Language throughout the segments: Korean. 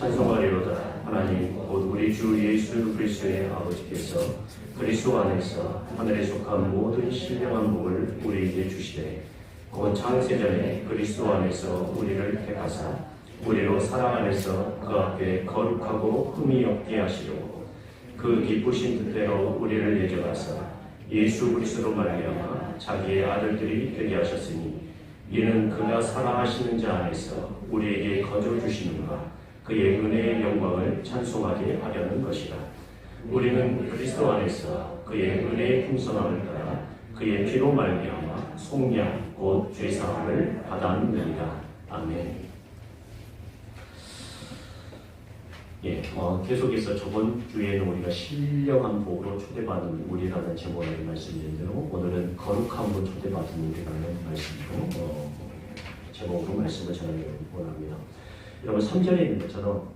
찬송하리로다. 하나님 곧 우리 주 예수 그리스도의 아버지께서 그리스도 안에서 하늘에 속한 모든 신령한 복을 우리에게 주시되 곧 창세전에 그리스도 안에서 우리를 택하사 우리로 사랑 안에서 그 앞에 거룩하고 흠이 없게 하시려고 그 기쁘신 뜻대로 우리를 예정하사 예수 그리스도로 말미암아 자기의 아들들이 되게 하셨으니 이는 그가 사랑하시는 자 안에서 우리에게 거저 주시는가 그의 은혜의 영광을 찬송하게 하려는 것이라. 우리는 그리스도 안에서 그의 은혜의 풍성함을 따라 그의 피로 말미암아 속량 곧 죄사함을 받았느니라. 아멘. 계속해서 저번 주에는 우리가 신령한 복으로 초대받은 우리라는 제목으로 말씀드린 대로 오늘은 거룩함으로 초대받은 우리라는 말씀으로 제목으로 말씀을 전하려고 원합니다. 여러분 3절에 있는 것처럼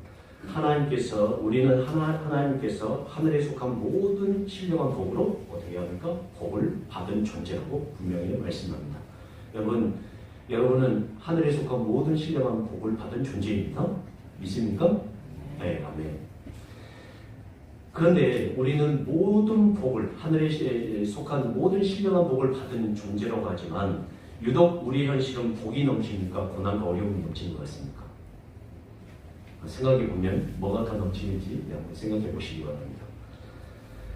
우리는 하나님께서 하늘에 속한 모든 신령한 복으로 어떻게 합니까? 복을 받은 존재라고 분명히 말씀합니다. 여러분은 하늘에 속한 모든 신령한 복을 받은 존재입니다. 믿습니까? 네, 아멘. 그런데 우리는 모든 복을, 하늘에 속한 모든 신령한 복을 받은 존재라고 하지만 유독 우리 현실은 복이 넘칩니까? 고난과 어려움이 넘치는 것 같습니까? 생각해보면 뭐가 더 넘치는지 한번 생각해 보시기 바랍니다.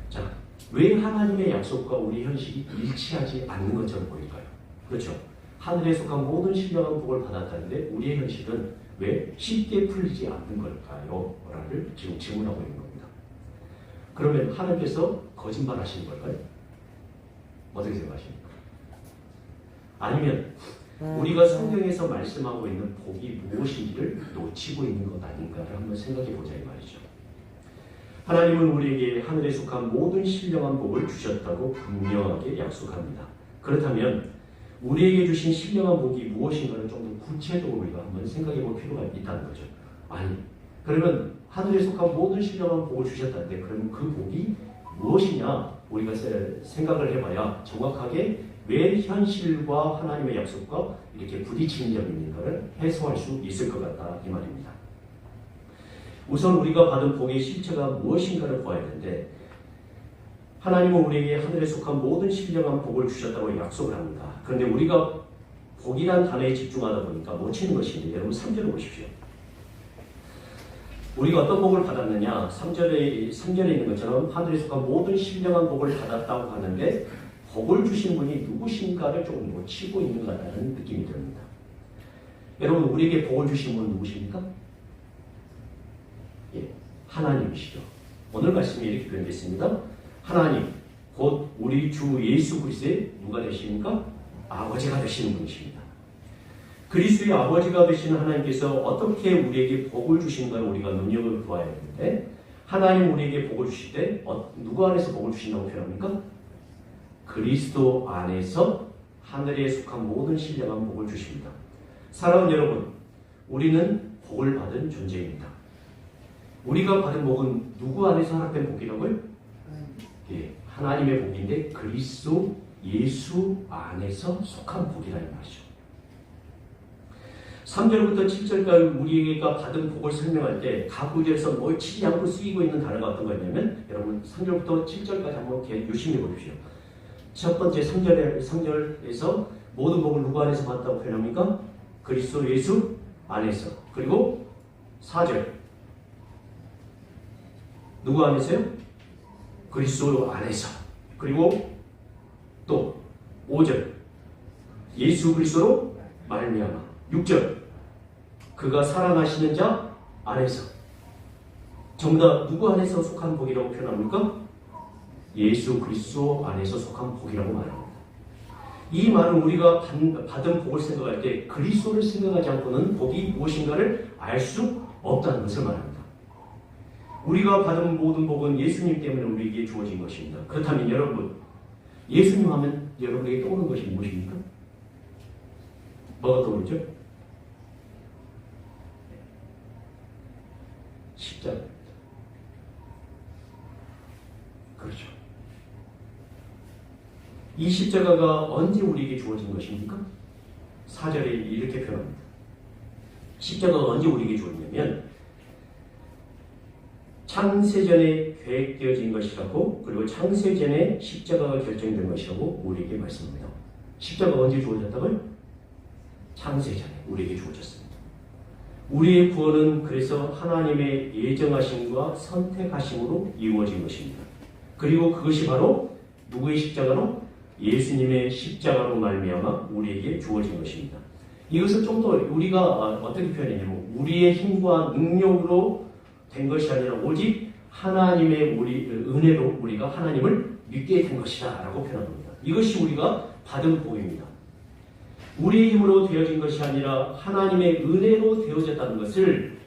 자, 왜 하나님의 약속과 우리 현실이 일치하지 않는 것처럼 보일까요? 그렇죠. 하늘에 속한 모든 신령한 복을 받았다는데 우리의 현실은 왜 쉽게 풀리지 않는 걸까요? 라를 지금 질문하고 있는 겁니다. 그러면 하나님께서 거짓말하시는 걸까요? 어떻게 생각하십니까? 아니면 우리가 성경에서 말씀하고 있는 복이 무엇인지를 놓치고 있는 것 아닌가를 한번 생각해 보자 이 말이죠. 하나님은 우리에게 하늘에 속한 모든 신령한 복을 주셨다고 분명하게 약속합니다. 그렇다면 우리에게 주신 신령한 복이 무엇인가를 좀 더 구체적으로 우리가 한번 생각해 볼 필요가 있다는 거죠. 그러면 하늘에 속한 모든 신령한 복을 주셨다는데 그러면 그 복이 무엇이냐 우리가 생각을 해봐야 정확하게 왜 현실과 하나님의 약속과 이렇게 부딪히는 점이 있는가를 해소할 수 있을 것 같다 이 말입니다. 우선 우리가 받은 복의 실체가 무엇인가를 보아야 되는데 하나님은 우리에게 하늘에 속한 모든 신령한 복을 주셨다고 약속을 합니다. 그런데 우리가 복이란 단어에 집중하다 보니까 놓치는 것인데 여러분 3절을 보십시오. 우리가 어떤 복을 받았느냐 3절에 있는 것처럼 하늘에 속한 모든 신령한 복을 받았다고 하는데 복을 주신 분이 누구신가를 조금 놓치고 있는 것 같다는 느낌이 듭니다. 여러분 우리에게 복을 주신 분은 누구십니까? 하나님이시죠. 오늘 말씀이 이렇게 표현되어 있습니다. 하나님 곧 우리 주 예수 그리스도의 누가 되십니까? 아버지가 되시는 분이십니다. 그리스도의 아버지가 되시는 하나님께서 어떻게 우리에게 복을 주시는가를 우리가 눈여겨보아야 되는데 하나님 우리에게 복을 주실 때 누구 안에서 복을 주신다고 표현합니까? 그리스도 안에서 하늘에 속한 모든 신령한 복을 주십니다. 사랑하는 여러분, 우리는 복을 받은 존재입니다. 우리가 받은 복은 누구 안에서 허락된 복이라고요? 하나님의 복인데 그리스도 예수 안에서 속한 복이라는 말이죠. 3절부터 7절까지 우리가 받은 복을 설명할 때 각 구절에서 놓치지 않고 쓰이고 있는 단어가 어떤 거냐면 여러분 3절부터 7절까지 한번 유심히 보십시오. 첫 번째 3절에서 모든 복을 누구 안에서 받았다고 표현합니까? 그리스도 예수 안에서. 그리고 4절 누구 안에서요? 그리스도 안에서. 그리고 또 5절 예수 그리스도로 말미암아. 6절 그가 사랑하시는 자 안에서. 전부 다 누구 안에서 속한 복이라고 표현합니까? 예수 그리스도 안에서 속한 복이라고 말합니다. 이 말은 우리가 받은 복을 생각할 때 그리스도를 생각하지 않고는 복이 무엇인가를 알 수 없다는 것을 말합니다. 우리가 받은 모든 복은 예수님 때문에 우리에게 주어진 것입니다. 그렇다면 여러분, 예수님 하면 여러분에게 떠오르는 것이 무엇입니까? 뭐가 떠오르죠? 십자가입니다. 그렇죠. 이 십자가가 언제 우리에게 주어진 것입니까? 4절에 이렇게 표현합니다. 십자가가 언제 우리에게 주어졌냐면 창세전에 계획되어진 것이라고, 그리고 창세전에 십자가가 결정된 것이라고 우리에게 말씀합니다. 십자가가 언제 주어졌다고요? 창세전에 우리에게 주어졌습니다. 우리의 구원은 그래서 하나님의 예정하심과 선택하심으로 이루어진 것입니다. 그리고 그것이 바로 누구의 십자가로? 예수님의 십자가로 말미암아 우리에게 주어진 것입니다. 이것을 좀 더 우리가 어떻게 표현했냐면, 우리의 힘과 능력으로 된 것이 아니라 오직 하나님의 은혜로 우리가 하나님을 믿게 된 것이다 라고 표현합니다. 이것이 우리가 받은 복입니다. 우리의 힘으로 되어진 것이 아니라 하나님의 은혜로 되어졌다는 것을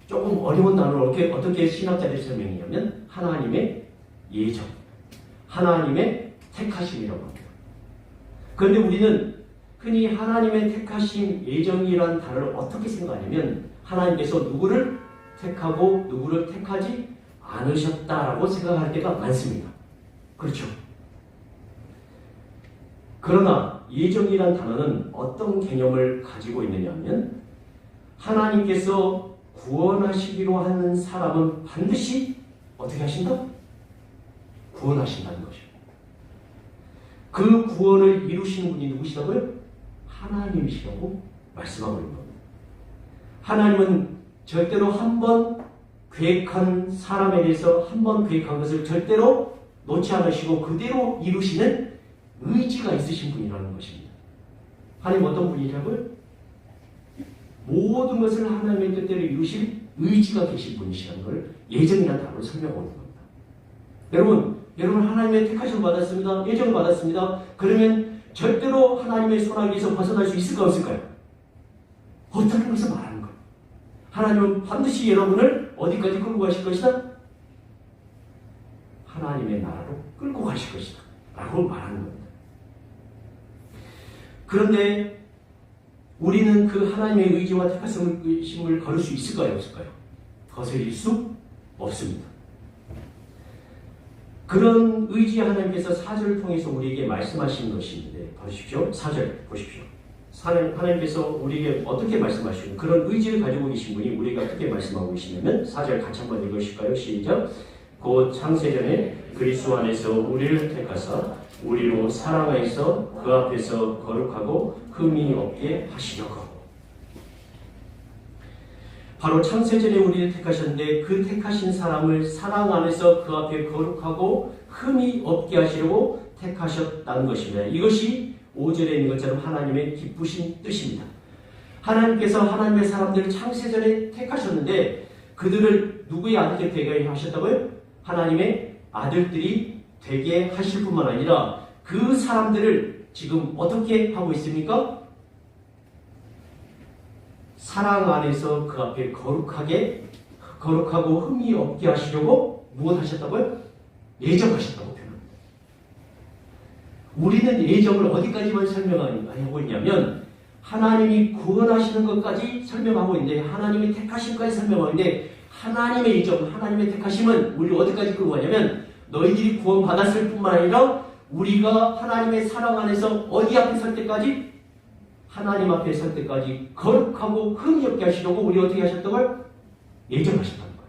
조금 어려운 단어로 어떻게 신학자들이 설명했냐면, 하나님의 예정, 하나님의 택하심이라고 합니다. 그런데 우리는 흔히 하나님의 택하심, 예정이라는 단어를 어떻게 생각하냐면, 하나님께서 누구를 택하고 누구를 택하지 않으셨다라고 생각할 때가 많습니다. 그렇죠? 그러나 예정이란 단어는 어떤 개념을 가지고 있느냐 하면, 하나님께서 구원하시기로 하는 사람은 반드시 어떻게 하신다? 구원하신다는 것입니다. 그 구원을 이루시는 분이 누구시라고요? 하나님이시라고 말씀하고 있는 겁니다. 하나님은 절대로 한 번 계획한 사람에 대해서 한 번 계획한 것을 절대로 놓지 않으시고 그대로 이루시는 의지가 있으신 분이라는 것입니다. 하나님 어떤 분이라고요? 모든 것을 하나님의 뜻대로 이루실 의지가 계신 분이시라는 걸 예정이라는 단어로 설명하고 있는 겁니다. 여러분 하나님의 택하심을 받았습니다. 예정을 받았습니다. 그러면 절대로 하나님의 손아귀에서 벗어날 수 있을까 없을까요? 어떻게 해서 말하는 거예요? 하나님은 반드시 여러분을 어디까지 끌고 가실 것이다? 하나님의 나라로 끌고 가실 것이다 라고 말하는 겁니다. 그런데 우리는 그 하나님의 의지와 택하심을 걸을 수 있을까요? 없을까요? 거스릴 수 없습니다. 그런 의지 하나님께서 4절을 통해서 우리에게 말씀하신 것인데, 보십시오. 4절 보십시오. 하나님께서 우리에게 어떻게 말씀하시고, 그런 의지를 가지고 계신 분이 우리에게 어떻게 말씀하고 계시냐면, 4절 같이 한번 읽으실까요? 시작. 곧 창세전에 그리스도 안에서 우리를 택하사 우리로 사랑하여서 그 앞에서 거룩하고 흠이 없게 하시려고. 바로 창세전에 우리를 택하셨는데, 그 택하신 사람을 사랑 안에서 그 앞에 거룩하고 흠이 없게 하시려고 택하셨다는 것입니다. 이것이 5절에 있는 것처럼 하나님의 기쁘신 뜻입니다. 하나님께서 하나님의 사람들을 창세전에 택하셨는데, 그들을 누구의 아들이 되게 하셨다고요? 하나님의 아들들이 되게 하실 뿐만 아니라 그 사람들을 지금 어떻게 하고 있습니까? 사랑 안에서 그 앞에 거룩하고 흠이 없게 하시려고 무엇 하셨다고요? 예정하셨다고 표현합니다. 우리는 예정을 어디까지만 설명하고 있냐면, 하나님이 구원하시는 것까지 설명하고 있는데, 하나님이 택하심까지 설명하고 있는데, 하나님의 예정, 하나님의 택하심은 우리를 어디까지 끌고 가냐면, 너희들이 구원받았을 뿐만 아니라 우리가 하나님의 사랑 안에서 어디 앞에 설 때까지? 하나님 앞에 설 때까지 거룩하고 흠이 없게 하시려고 우리 어떻게 하셨다고요? 예정하셨다는 거예요.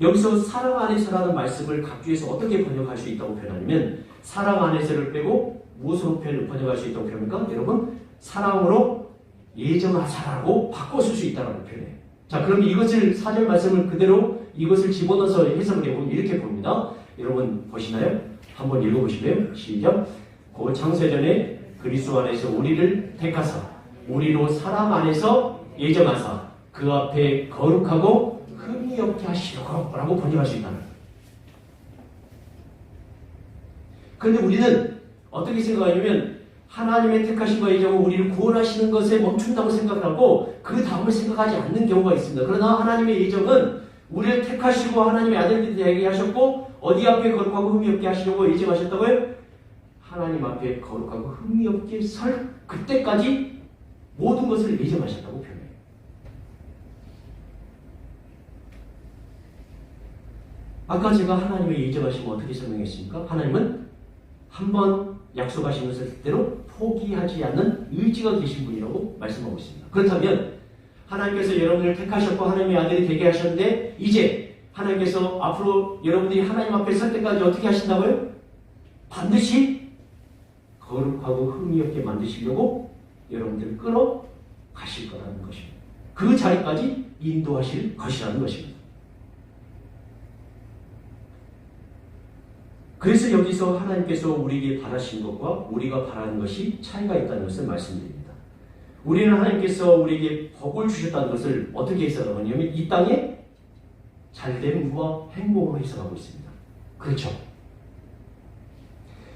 여기서 사랑 안에서라는 말씀을 각주에서 어떻게 번역할 수 있다고 표현하냐면, 사랑 안에서를 빼고 무엇으로 번역할 수 있다고 표현합니까? 여러분, 사랑으로 예정하사라고 바꿔 쓸 수 있다는 표현이에요. 자, 그럼 이것을 4절 말씀을 그대로 이것을 집어넣어서 해석을 해보면 이렇게 봅니다. 여러분 보시나요? 한번 읽어보실래요? 시작. 곧 창세전에 그리스도 안에서 우리를 택하사 우리로 사랑 안에서 예정하사 그 앞에 거룩하고 흠이 없게 하시려고 라고 번역할 수 있다는 거예요. 그런데 우리는 어떻게 생각하냐면, 하나님의 택하심과 예정은 우리를 구원하시는 것에 멈춘다고 생각하고 그 다음을 생각하지 않는 경우가 있습니다. 그러나 하나님의 예정은 우리를 택하시고 하나님의 아들들이 되게 하셨고, 어디 앞에 거룩하고 흠이 없게 하시려고 예정하셨다고요? 하나님 앞에 거룩하고 흠이 없게 설 그때까지 모든 것을 예정하셨다고 표현해요. 아까 제가 하나님의 예정하심을 어떻게 설명했습니까? 하나님은 한번 약속하신 것을 그대로 포기하지 않는 의지가 계신 분이라고 말씀하고 있습니다. 그렇다면 하나님께서 여러분을 택하셨고 하나님의 아들이 되게 하셨는데 이제 하나님께서 앞으로 여러분들이 하나님 앞에 설 때까지 어떻게 하신다고요? 반드시 거룩하고 흠이 없게 만드시려고 여러분들을 끌어 가실 거라는 것입니다. 그 자리까지 인도하실 것이라는 것입니다. 그래서 여기서 하나님께서 우리에게 바라신 것과 우리가 바라는 것이 차이가 있다는 것을 말씀드립니다. 우리는 하나님께서 우리에게 복을 주셨다는 것을 어떻게 해석하고 있냐면 이 땅에 잘됨과 행복으로 해석하고 있습니다. 그렇죠?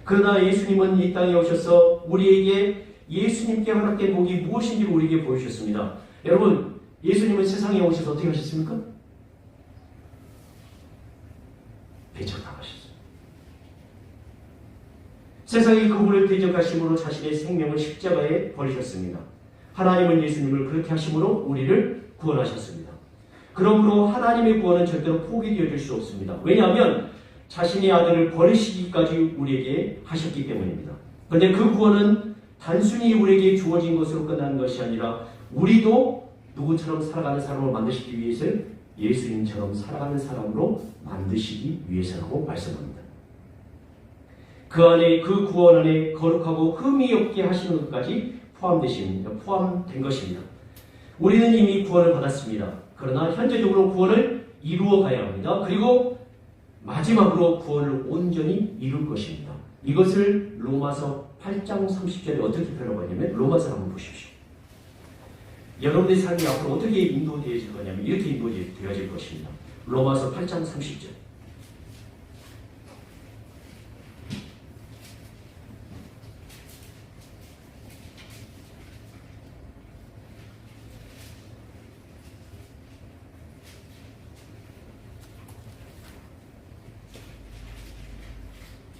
그러나 예수님은 이 땅에 오셔서 우리에게 예수님께 허락된 복이 무엇인지를 우리에게 보여주셨습니다. 여러분, 예수님은 세상에 오셔서 어떻게 하셨습니까? 대적당하셨어요. 세상이 그분을 대적하심으로 자신의 생명을 십자가에 버리셨습니다. 하나님은 예수님을 그렇게 하심으로 우리를 구원하셨습니다. 그러므로 하나님의 구원은 절대로 포기되어질 수 없습니다. 왜냐하면 자신의 아들을 버리시기까지 우리에게 하셨기 때문입니다. 그런데 그 구원은 단순히 우리에게 주어진 것으로 끝나는 것이 아니라 우리도 누구처럼 살아가는 사람을 만드시기 위해서 예수님처럼 살아가는 사람으로 만드시기 위해서라고 말씀합니다. 그 안에 그 구원 안에 거룩하고 흠이 없게 하시는 것까지 포함된 것입니다. 우리는 이미 구원을 받았습니다. 그러나 현재적으로 구원을 이루어 가야 합니다. 그리고 마지막으로 구원을 온전히 이룰 것입니다. 이것을 로마서 8장 30절에 어떻게 표현하고 있냐면 로마서 한번 보십시오. 여러분들의 삶이 앞으로 어떻게 인도되어질 거냐면 이렇게 인도되어질 것입니다. 로마서 8장 30절.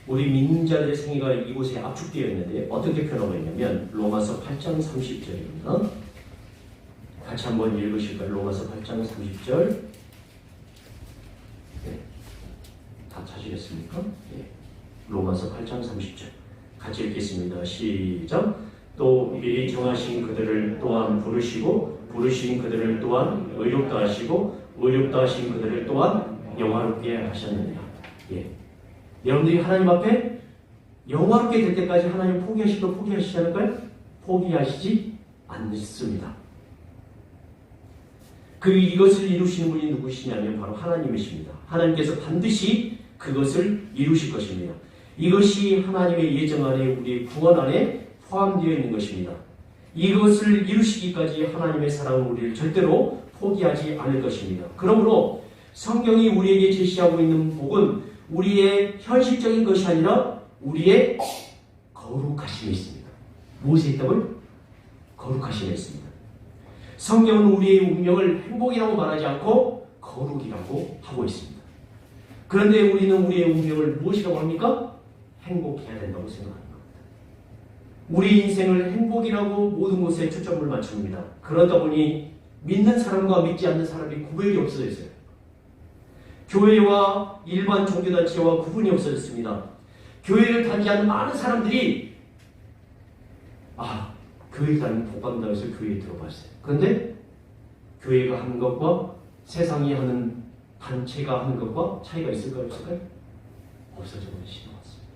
우리 믿는 자들의 생애가 이곳에 압축되어 있는데 어떻게 표현하고 있냐면 로마서 8장 30절입니다. 같이 한번 읽으실까요? 로마서 8장 30절. 네. 다 찾으셨습니까? 네. 로마서 8장 30절. 같이 읽겠습니다. 시작. 또 미리 정하신 그들을 또한 부르시고 부르신 그들을 또한 의롭다 하시고 의롭다 하신 그들을 또한 영화롭게 하셨느니라. 예. 여러분들이 하나님 앞에 영화롭게 될 때까지 하나님 포기하시지 않을까요? 포기하시지 않습니다. 이것을 이루시는 분이 누구시냐면 바로 하나님이십니다. 하나님께서 반드시 그것을 이루실 것입니다. 이것이 하나님의 예정 안에 우리의 구원 안에 포함되어 있는 것입니다. 이것을 이루시기까지 하나님의 사랑은 우리를 절대로 포기하지 않을 것입니다. 그러므로 성경이 우리에게 제시하고 있는 복은 우리의 현실적인 것이 아니라 우리의 거룩하심에 있습니다. 무엇에 있다고요? 거룩하심에 있습니다. 성경은 우리의 운명을 행복이라고 말하지 않고 거룩이라고 하고 있습니다. 그런데 우리는 우리의 운명을 무엇이라고 합니까? 행복해야 된다고 생각합니다. 우리 인생을 행복이라고 모든 것에 초점을 맞춥니다. 그러다 보니 믿는 사람과 믿지 않는 사람이 구별이 없어졌어요. 교회와 일반 종교단체와 구분이 없어졌습니다. 교회를 다니지 않는 많은 사람들이 교회 다니면 복받는다고 해서 교회에 들어갔어요. 그런데 교회가 하는 것과 세상이 하는 단체가 하는 것과 차이가 있을까요? 없을까요? 없어져버린 시대가 왔습니다.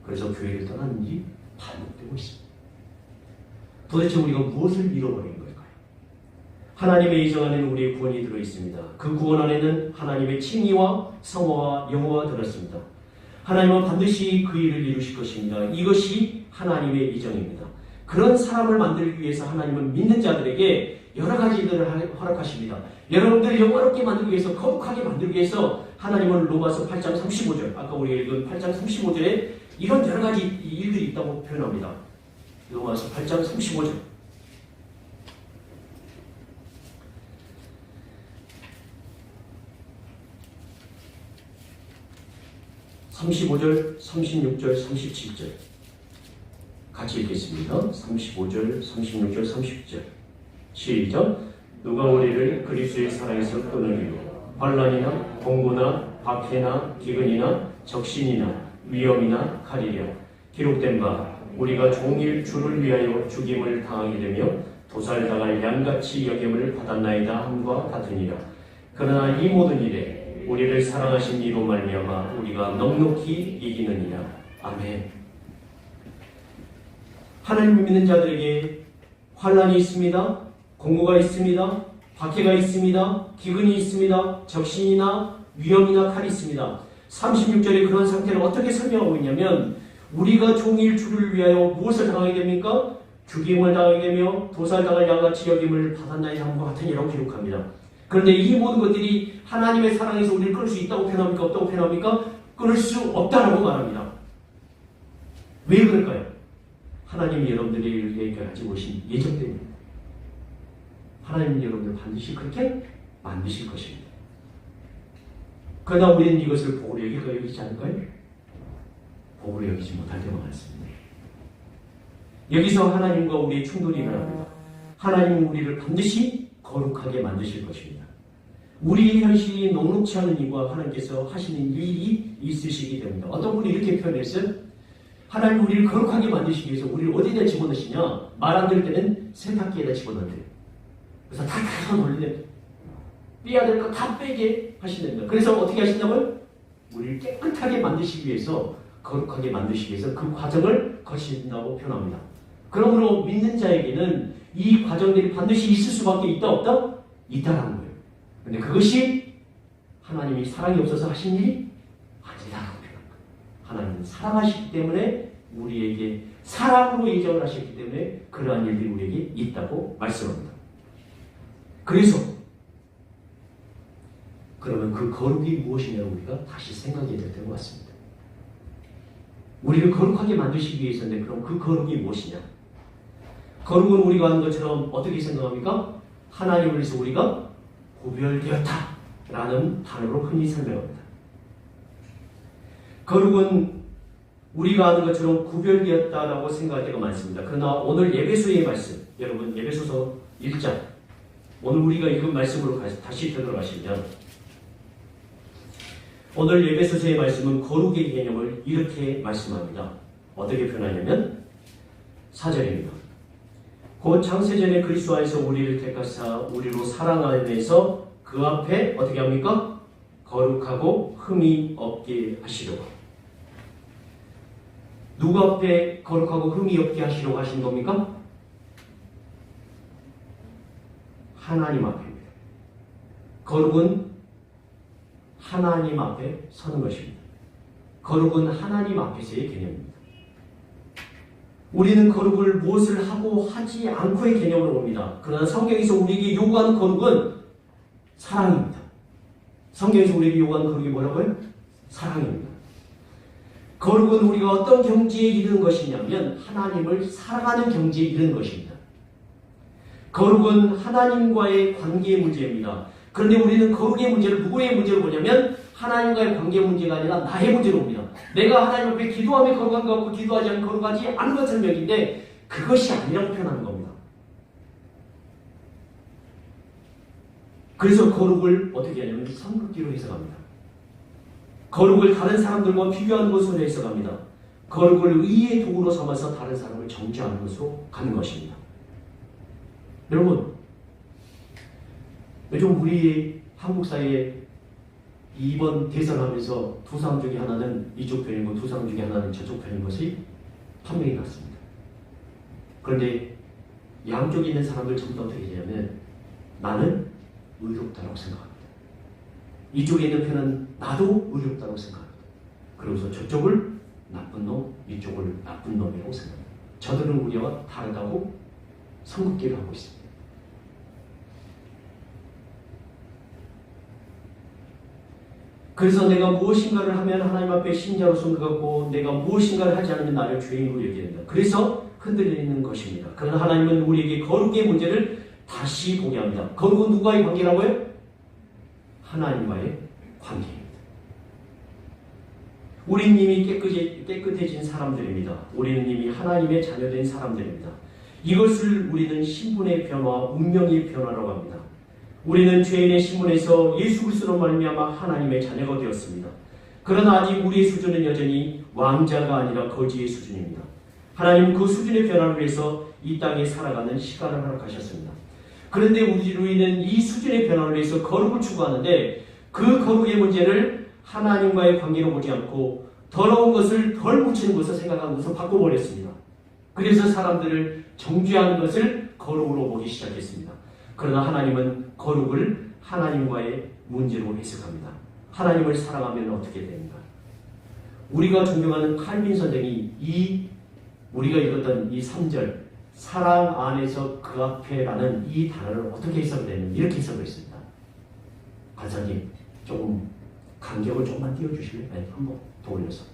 그래서 교회를 떠나는 일이 반복되고 있습니다. 도대체 우리가 무엇을 잃어버린 걸까요? 하나님의 예정 안에는 우리의 구원이 들어있습니다. 그 구원 안에는 하나님의 칭의와 성화와 영화가 들었습니다. 하나님은 반드시 그 일을 이루실 것입니다. 이것이 하나님의 예정입니다. 그런 사람을 만들기 위해서 하나님은 믿는 자들에게 여러 가지 일들을 허락하십니다. 여러분들을 영화롭게 만들기 위해서, 거룩하게 만들기 위해서 하나님은 로마서 8장 35절, 아까 우리가 읽은 8장 35절에 이런 여러 가지 일들이 있다고 표현합니다. 로마서 8장 35절. 35절, 36절, 37절 같이 읽겠습니다. 35절, 36절, 37절 시작. 누가 우리를 그리스도의 사랑에서 끊으리요? 환난이나 공고나 박해나 기근이나 적신이나 위험이나 칼이랴. 기록된 바 우리가 종일 주를 위하여 죽임을 당하게 되며 도살당할 양같이 여김을 받았나이다 함과 같으니라. 그러나 이 모든 일에 우리를 사랑하신 이로 말미암아 우리가 넉넉히 이기느니라. 아멘. 하나님을 믿는 자들에게 환난이 있습니다. 공고가 있습니다. 박해가 있습니다. 기근이 있습니다. 적신이나 위험이나 칼이 있습니다. 36절에 그런 상태를 어떻게 설명하고 있냐면 우리가 종일 주를 위하여 무엇을 당하게 됩니까? 죽임을 당하게 되며 도살당할 양같이 여김을 받았나이다 함과 같으니라고 기록합니다. 그런데 이 모든 것들이 하나님의 사랑에서 우리를 끊을 수 있다고 표현합니까? 없다고 표현합니까? 끊을 수 없다라고 말합니다. 왜 그럴까요? 하나님이 여러분들에게 가지고 오신 예정 때문입니다. 하나님이 여러분들 반드시 그렇게 만드실 것입니다. 그러나 우리는 이것을 복으로 여길까 여기지 않을까요? 복으로 여기지 못할 때가 많습니다. 여기서 하나님과 우리의 충돌이 일어납니다. 하나님은 우리를 반드시 거룩하게 만드실 것입니다. 우리의 현실이 녹록치 않은 이유가 하나님께서 하시는 일이 있으시기 때문입니다. 어떤 분이 이렇게 표현했어요. 하나님 우리를 거룩하게 만드시기 위해서 우리를 어디다 집어넣으시냐? 말 안 들을 때는 세탁기에다 집어넣는데요. 그래서 다 돌리는 빼야 될 거 다 빼게 하신답니다. 그래서 어떻게 하신다고요? 우리를 깨끗하게 만드시기 위해서 거룩하게 만드시기 위해서 그 과정을 거친다고 표현합니다. 그러므로 믿는 자에게는 이 과정들이 반드시 있을 수밖에 있다 없다? 있다라는 거예요. 그런데 그것이 하나님이 사랑이 없어서 하신 일이 아니다라고 표현합니다. 하나님은 사랑하시기 때문에 우리에게 사랑으로 예정을 하셨기 때문에 그러한 일들이 우리에게 있다고 말씀합니다. 그래서 그러면 그 거룩이 무엇이냐고 우리가 다시 생각해야 될 때가 왔습니다. 우리를 거룩하게 만드시기 위해서인데 그럼 그 거룩이 무엇이냐? 거룩은 우리가 하는 것처럼 어떻게 생각합니까? 하나님을 위해서 우리가 구별되었다 라는 단어로 흔히 설명합니다. 거룩은 우리가 하는 것처럼 구별되었다라고 생각할 때가 많습니다. 그러나 오늘 에베소의 말씀, 여러분 에베소서 1장 오늘 우리가 읽은 말씀으로 다시 되돌아가시면 오늘 에베소서의 말씀은 거룩의 개념을 이렇게 말씀합니다. 어떻게 표현하냐면 4절입니다. 곧 창세전에 그리스도 안에서 우리를 택하사 우리로 사랑 안에서 그 앞에 어떻게 합니까? 거룩하고 흠이 없게 하시려고. 누구 앞에 거룩하고 흠이 없게 하시려고 하신 겁니까? 하나님 앞입니다. 거룩은 하나님 앞에 서는 것입니다. 거룩은 하나님 앞에서의 개념입니다. 우리는 거룩을 무엇을 하고 하지 않고의 개념으로 봅니다. 그러나 성경에서 우리에게 요구하는 거룩은 사랑입니다. 성경에서 우리에게 요구하는 거룩이 뭐라고요? 사랑입니다. 거룩은 우리가 어떤 경지에 이르는 것이냐면 하나님을 사랑하는 경지에 이르는 것입니다. 거룩은 하나님과의 관계의 문제입니다. 그런데 우리는 거룩의 문제를 누구의 문제로 보냐면 하나님과의 관계 문제가 아니라 나의 문제로 봅니다. 내가 하나님 앞에 기도하며 거룩한 것 같고 기도하지 않으면 거룩하지 않은 것을 명인데 그것이 아니라고 표현하는 겁니다. 그래서 거룩을 어떻게 하냐면 성극기로 해석합니다. 거룩을 다른 사람들과 비교하는 것으로 해석합니다. 거룩을 의의 도구로 삼아서 다른 사람을 정죄하는 것으로 가는 것입니다. 여러분, 요즘 우리 한국 사회에 이번 대선하면서 두 사람 중에 하나는 이쪽 편이고 두 사람 중에 하나는 저쪽 편인 것이 판명이 났습니다. 그런데 양쪽에 있는 사람들 전부 다 어떻게 되냐면 나는 의롭다고 생각합니다. 이쪽에 있는 편은 나도 의롭다고 생각합니다. 그러면서 저쪽을 나쁜 놈, 이쪽을 나쁜 놈이라고 생각합니다. 저들은 우리와 다르다고 선긋기를 하고 있습니다. 그래서 내가 무엇인가를 하면 하나님 앞에 신자로서 그 같고 내가 무엇인가를 하지 않으면 나를 죄인으로 여기는다. 그래서 흔들리는 것입니다. 그러나 하나님은 우리에게 거룩의 문제를 다시 보게 합니다. 거룩은 누구와의 관계라고요? 하나님과의 관계입니다. 우리는 이미 깨끗해진 사람들입니다. 우리는 이미 하나님의 자녀된 사람들입니다. 이것을 우리는 신분의 변화, 운명의 변화라고 합니다. 우리는 죄인의 신분에서 예수 그리스도로 말미암아 하나님의 자녀가 되었습니다. 그러나 아직 우리의 수준은 여전히 왕자가 아니라 거지의 수준입니다. 하나님은 그 수준의 변화를 위해서 이 땅에 살아가는 시간을 허락하셨습니다. 그런데 우리는 이 수준의 변화를 위해서 거룩을 추구하는데 그 거룩의 문제를 하나님과의 관계로 보지 않고 더러운 것을 덜 묻히는 것을 생각하면서 바꿔버렸습니다. 그래서 사람들을 정죄하는 것을 거룩으로 보기 시작했습니다. 그러나 하나님은 거룩을 하나님과의 문제로 해석합니다. 하나님을 사랑하면 어떻게 됩니까? 우리가 존경하는 칼빈 선생이 우리가 읽었던 이 3절 사랑 안에서 그 앞에라는 이 단어를 어떻게 해석되는 이렇게 해석을 했습니다. 간사님 조금 간격을 조금만 띄워주실래요? 네, 한번 더 올려서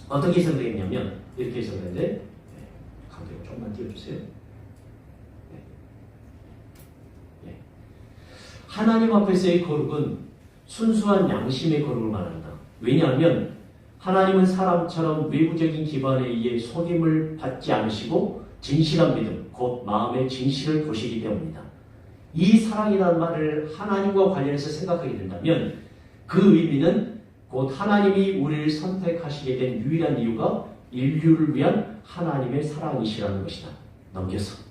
어떻게 해석되겠냐면 이렇게 해석되는데 간격을 조금만 띄워주세요. 하나님 앞에서의 거룩은 순수한 양심의 거룩을 말한다. 왜냐하면 하나님은 사람처럼 외부적인 기반에 의해 속임을 받지 않으시고 진실한 믿음, 곧 마음의 진실을 보시기 때문이다. 이 사랑이라는 말을 하나님과 관련해서 생각하게 된다면 그 의미는 곧 하나님이 우리를 선택하시게 된 유일한 이유가 인류를 위한 하나님의 사랑이시라는 것이다. 넘겨서.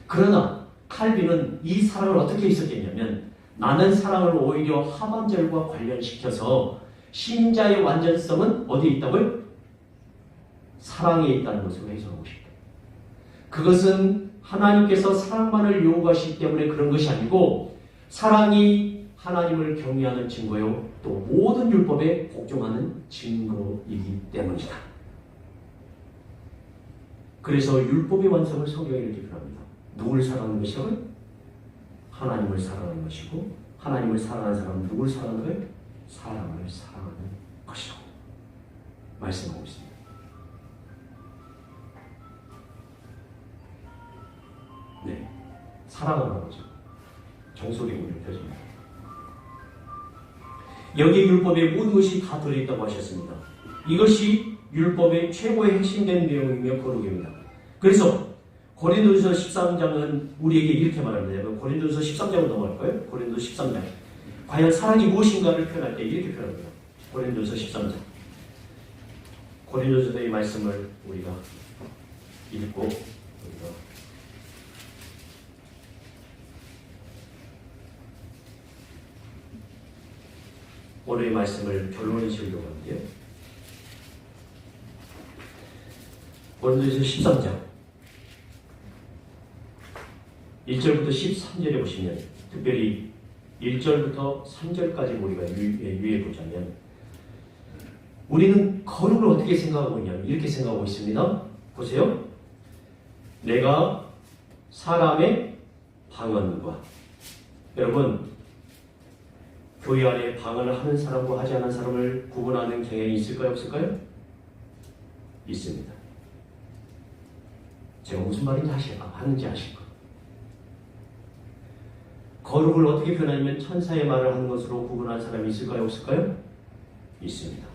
그러나 칼빈은 이 사랑을 어떻게 해석했냐면 나는 사랑을 오히려 하반절과 관련시켜서 신자의 완전성은 어디에 있다고요? 사랑에 있다는 것으로 해석하고 싶다. 그것은 하나님께서 사랑만을 요구하시기 때문에 그런 것이 아니고 사랑이 하나님을 경외하는 증거요 또 모든 율법에 복종하는 증거이기 때문이다. 그래서 율법의 완성을 성경에 이렇게 표현합니다. 누구를 사랑하는 것이라고요? 하나님을 사랑하는 것이고 하나님을 사랑하는 사람은 누구를 사랑하는 거예요? 사람을 사랑하는 것이라고 말씀하고 있습니다. 네, 사랑하는 거죠. 정속의 우리를 펴줍니다. 여기 율법에 모든 것이 다 들어있다고 하셨습니다. 이것이 율법의 최고의 핵심된 내용이며 거룩입니다. 그래서 고린도서 13장은 우리에게 이렇게 말합니다. 고린도서 13장으로 넘어갈까요? 고린도서 13장. 과연 사랑이 무엇인가를 표현할 때 이렇게 표현합니다. 고린도서 13장. 고린도서의 말씀을 우리가 읽고 오늘의 말씀을 결론을 지으려고 하는데요. 고린도서 13장 1절부터 13절에 보시면 특별히 1절부터 3절까지 우리가 유의해 보자면 우리는 거룩을 어떻게 생각하고 있냐면 이렇게 생각하고 있습니다. 보세요. 내가 사람의 방언과 여러분 교회 안에 방언을 하는 사람과 하지 않은 사람을 구분하는 경향이 있을까요? 없을까요? 있습니다. 제가 무슨 말인지 하는지 아실 거예요. 거룩을 어떻게 표현하냐면 천사의 말을 하는 것으로 구분하는 사람이 있을까요? 없을까요? 있습니다.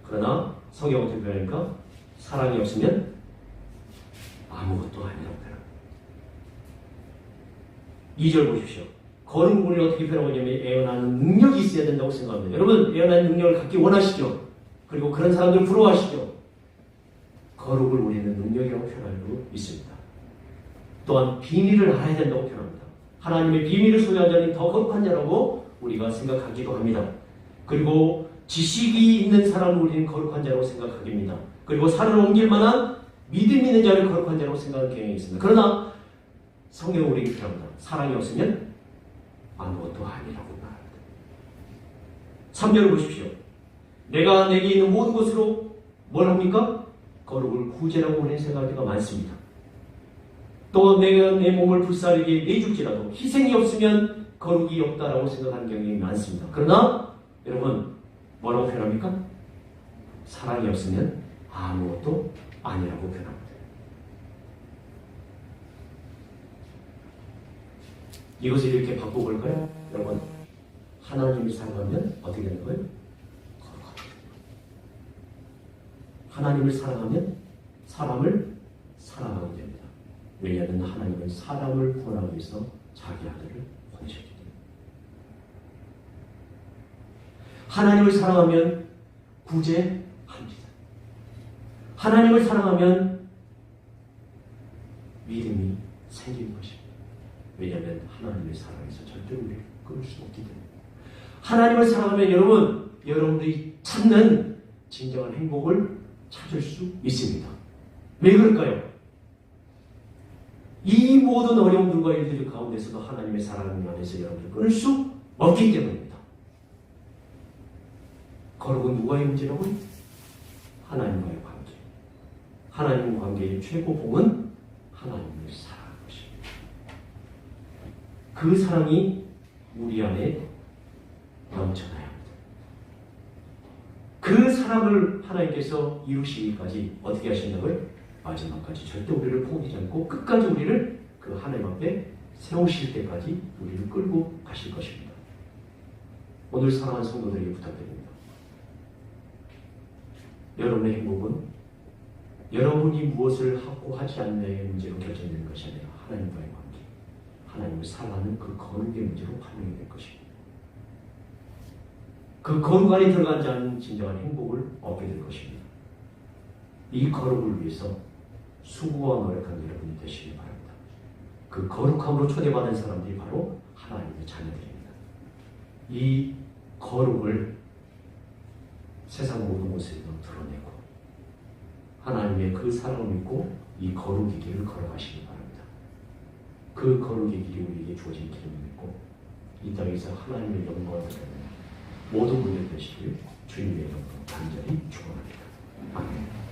그러나 성경 어떻게 표현하니까 사랑이 없으면 아무것도 아니라고 표현합니다. 2절 보십시오. 거룩을 어떻게 표현하고 있냐면 애원하는 능력이 있어야 된다고 생각합니다. 여러분 애원하는 능력을 갖기 원하시죠? 그리고 그런 사람들 부러워하시죠? 거룩을 우리는 능력이라고 표현하고 있습니다. 또한 비밀을 알아야 된다고 표현합니다. 하나님의 비밀을 소유한 자는 더 거룩한 자라고 우리가 생각하기도 합니다. 그리고 지식이 있는 사람을 우리는 거룩한 자라고 생각합니다. 그리고 산을 옮길 만한 믿음 있는 자를 거룩한 자라고 생각하는 경향이 있습니다. 그러나 성경은 우리에게 표현합니다. 사랑이 없으면 아무것도 아니라고 말합니다. 3절을 보십시오. 내가 내게 있는 모든 것으로 뭘 합니까? 거룩을 구제라고 우리는 생각하기가 많습니다. 또 내가 내 몸을 불사르게 내줄지라도 희생이 없으면 거룩이 없다라고 생각하는 경향이 많습니다. 그러나 여러분 뭐라고 표현합니까? 사랑이 없으면 아무것도 아니라고 표현합니다. 이것을 이렇게 바꿔볼까요? 여러분 하나님을 사랑하면 어떻게 되는 거예요? 거룩하게 되는 거예요. 하나님을 사랑하면 사람을 사랑하게 됩니다. 왜냐하면 하나님은 사람을 구원하기 위해서 자기 아들을 보내셨기 때문에. 하나님을 사랑하면 구제합니다. 하나님을 사랑하면 믿음이 생기는 것입니다. 왜냐하면 하나님의 사랑에서 절대로 우리를 끊을 수 없기 때문에. 하나님을 사랑하면 여러분들이 찾는 진정한 행복을 찾을 수 있습니다. 왜 그럴까요? 이 모든 어려움들과 일들 가운데서도 하나님의 사랑 안에서 여러분을 끊을 수 없기 때문입니다. 거룩은 누가의 문제라고요? 하나님과의 관계. 하나님 관계의 최고 봉은 하나님을 사랑하는 것입니다. 그 사랑이 우리 안에 넘쳐나야 합니다. 그 사랑을 하나님께서 이루시기까지 어떻게 하신다고요? 마지막까지 절대 우리를 포기하지 않고 끝까지 우리를 그 하나님 앞에 세우실 때까지 우리를 끌고 가실 것입니다. 오늘 사랑하는 성도들에게 부탁드립니다. 여러분의 행복은 여러분이 무엇을 하고 하지 않느냐의 문제로 결정되는 것이 아니라 하나님과의 관계, 하나님을 사랑하는 그 거룩의 문제로 판명이 될 것입니다. 그 거룩 안에 들어간 자는 진정한 행복을 얻게 될 것입니다. 이 거룩을 위해서 수고와 노력한 여러분이 되시기 바랍니다. 그 거룩함으로 초대받은 사람들이 바로 하나님의 자녀들입니다. 이 거룩을 세상 모든 곳에서 드러내고 하나님의 그 사랑을 믿고 이 거룩의 길을 걸어가시기 바랍니다. 그 거룩의 길이 우리에게 주어진 길을 믿고 이 땅에서 하나님의 영광을 드러내는 모든 분들 되시길 주님의 이름으로 간절히 축원합니다. 아멘.